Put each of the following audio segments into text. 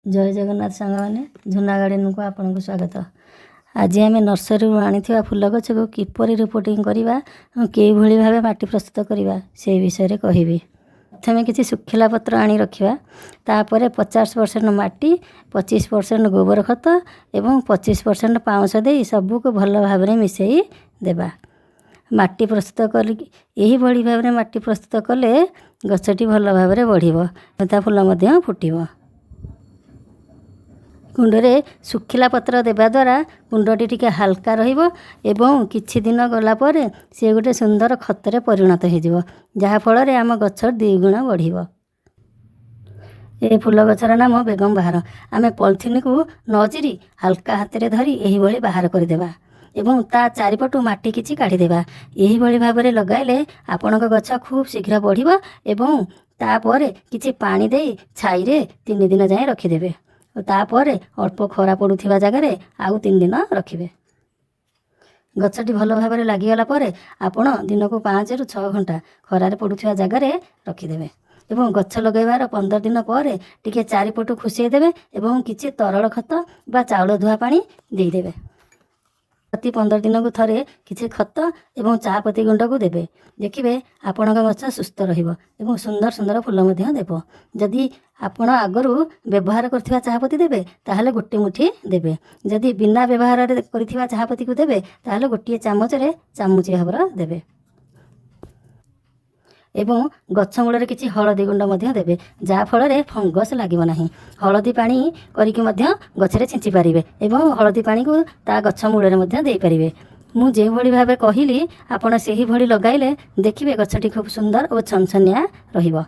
जय जगन्नाथ सांग मैंने झुना गार्डन को आपन को स्वागत। आज आम नर्सरी आनी फूल गछ को किपरि रिपोर्टिंग करवा कई भाव माटी प्रस्तुत करवा से विषय कहबी। प्रथम किसी सुखिला पत्र आनी रखा, तापर 50% माटी, 25% गोबर खत एवं 25% पाउंश दे सबको भल भाव में मिसई देबा। माटी प्रस्तुत कर यही भाव में माटी प्रस्तुत कले गछटी भल भाव में बढ़ फूल फुटिब। कुंडरे सुखिला पत्र देवा द्वारा कुंडटी टिके हल्का रहिबो एवं किछि दिन गला परे से गोटे सुंदर खतरे परिणत हो जहाँ फल आम गछ 2 गुण बढ़िबो। ए फूल गछर नाम बेगम बाहार। आमे पॉलिथिन को नचिरी हल्का हाथ में धरी यही भली बाहर करदेबा एवं ता चारिपटू माटी किछि काढ़ीदेबा। यही भली भाव में लगाइले आपणक गछ खूब शीघ्र बढ़िबो एवं तापर किछि पानी देई छाई रे 3 दिन जाए रखिदेबे। तापर अल्प खरा पड़ुथिबा जगार आउ 3 दिन रखिबे। गछटी भल भाव में लागिगला परे आपण दिन को 5 ରୁ 6 घंटा खरारे पड़ुथिबा जगार रखिदेबे एवं गछ लगेबार 15 दिन पर टिके चारिपटू खुसई देबे एवं किछि तरल खत बा चाउल धुआ पानी देदेबे। प्रति 15 दिन को थरे किछि खत एवं चापत्ती गुंड को देबे। देखिबे आपणक गछ सुस्थ रहिबो एवं सुंदर सुंदर फूल मध्य देबो। जदि आपण आगरू व्यवहार करथिबा चापत्ती देबे ताहले गोटे मुठी देबे। जदि बिना व्यवहार करथिबा चापत्ती को देबे ताहले गोटे चामच रे चामुची भाबर देबे एवं गछ मूल किछि हळदी गुंड मध्य देबे जा फल रे फंगस लागिबो नाही। हळदी पानी करिकि मध्य गछरे छिंची पारिबे एवं हळदी पानी को ता गछ मूल रे मध्य देई पारिबे। मु जे भली भाबे कहिली आपण सेही भली लगाइले देखिबे गछटी खूब सुंदर और छनछनिया रहिबो।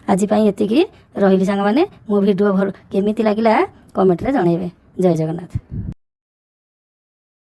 आज पई एतिकी रहिली सांग माने। मो वीडियो केमिति लागिला कमेंट रे जणाइबे। जय जगन्नाथ।